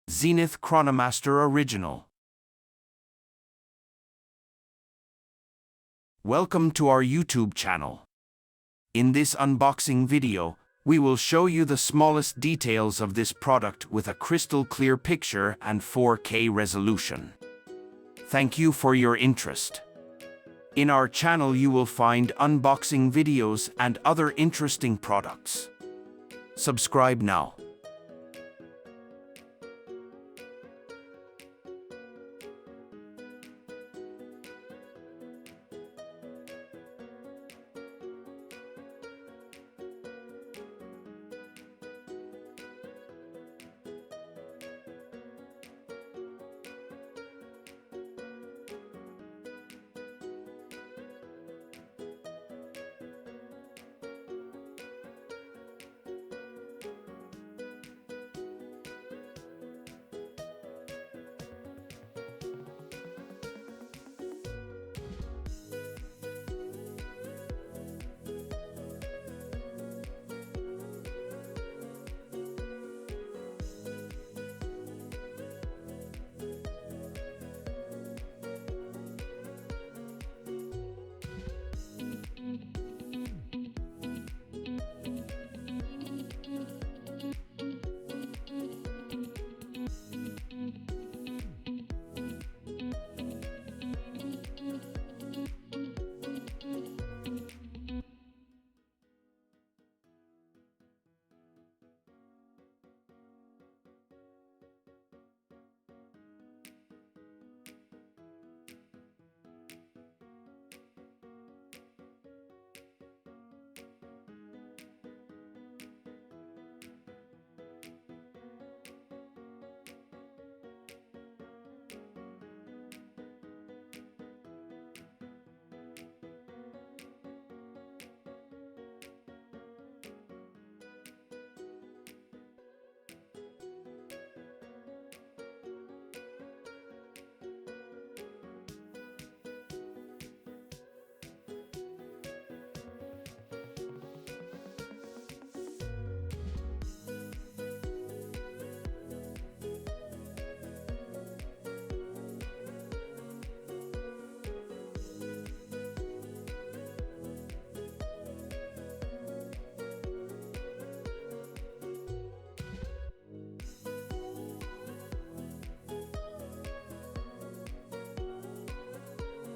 ZENITH Chronomaster Original. Welcome to our YouTube channel. In this unboxing video, we will show you the smallest details of this product with a crystal clear picture and 4K resolution. Thank you for your interest. In our channel you will find unboxing videos and other interesting products. Subscribe now.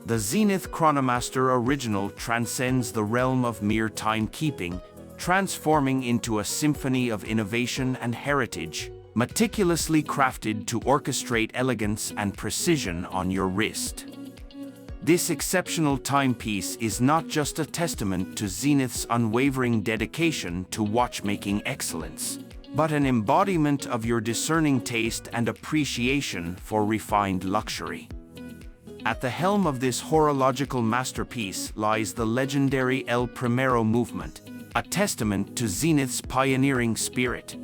The ZENITH Chronomaster Original transcends the realm of mere timekeeping, transforming into a symphony of innovation and heritage, meticulously crafted to orchestrate elegance and precision on your wrist. This exceptional timepiece is not just a testament to ZENITH's unwavering dedication to watchmaking excellence, but an embodiment of your discerning taste and appreciation for refined luxury. At the helm of this horological masterpiece lies the legendary El Primero movement, a testament to ZENITH's pioneering spirit.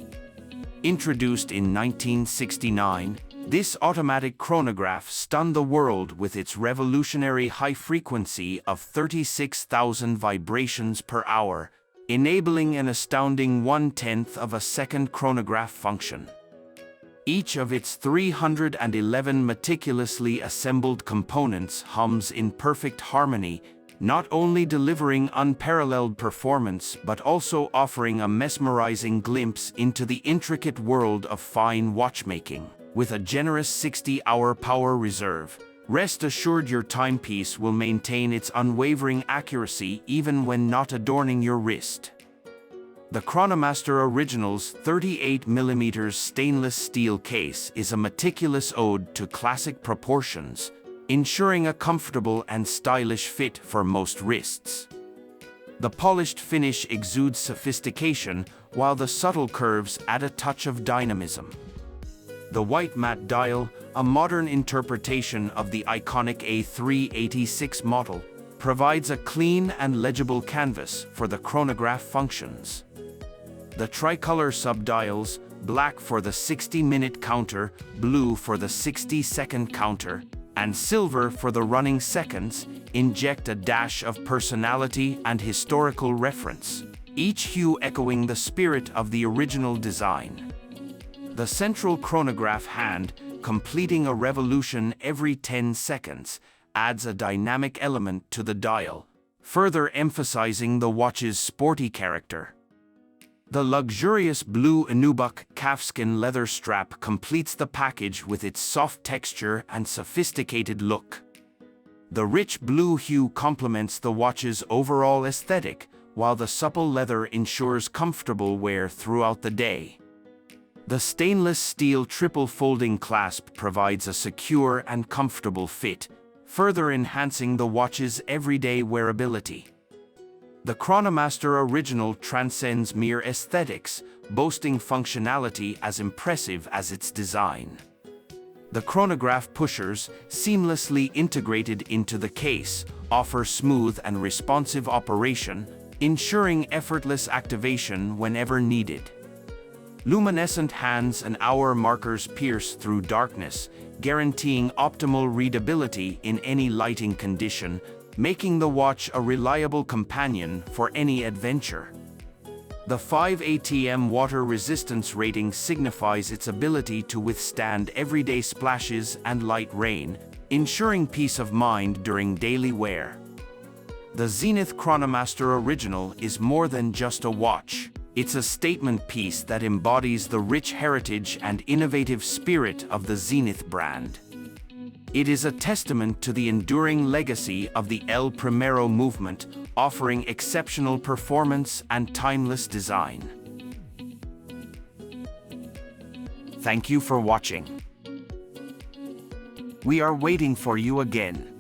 Introduced in 1969, this automatic chronograph stunned the world with its revolutionary high frequency of 36,000 vibrations per hour, enabling an astounding 1/10 of a second chronograph function. Each of its 311 meticulously assembled components hums in perfect harmony, not only delivering unparalleled performance but also offering a mesmerizing glimpse into the intricate world of fine watchmaking. With a generous 60-hour power reserve, rest assured your timepiece will maintain its unwavering accuracy even when not adorning your wrist. The Chronomaster Original's 38mm stainless steel case is a meticulous ode to classic proportions, ensuring a comfortable and stylish fit for most wrists. The polished finish exudes sophistication, while the subtle curves add a touch of dynamism. The white matte dial, a modern interpretation of the iconic A386 model, provides a clean and legible canvas for the chronograph functions. The tricolor subdials, black for the 60-minute counter, blue for the 60-second counter, and silver for the running seconds, inject a dash of personality and historical reference, each hue echoing the spirit of the original design. The central chronograph hand, completing a revolution every 10 seconds, adds a dynamic element to the dial, further emphasizing the watch's sporty character. The luxurious blue nubuck calfskin leather strap completes the package with its soft texture and sophisticated look. The rich blue hue complements the watch's overall aesthetic, while the supple leather ensures comfortable wear throughout the day. The stainless steel triple folding clasp provides a secure and comfortable fit, further enhancing the watch's everyday wearability. The Chronomaster Original transcends mere aesthetics, boasting functionality as impressive as its design. The chronograph pushers, seamlessly integrated into the case, offer smooth and responsive operation, ensuring effortless activation whenever needed. Luminescent hands and hour markers pierce through darkness, guaranteeing optimal readability in any lighting condition, making the watch a reliable companion for any adventure. The 5 ATM water resistance rating signifies its ability to withstand everyday splashes and light rain, ensuring peace of mind during daily wear. The ZENITH Chronomaster Original is more than just a watch. It's a statement piece that embodies the rich heritage and innovative spirit of the ZENITH brand. It is a testament to the enduring legacy of the El Primero movement, offering exceptional performance and timeless design. Thank you for watching. We are waiting for you again.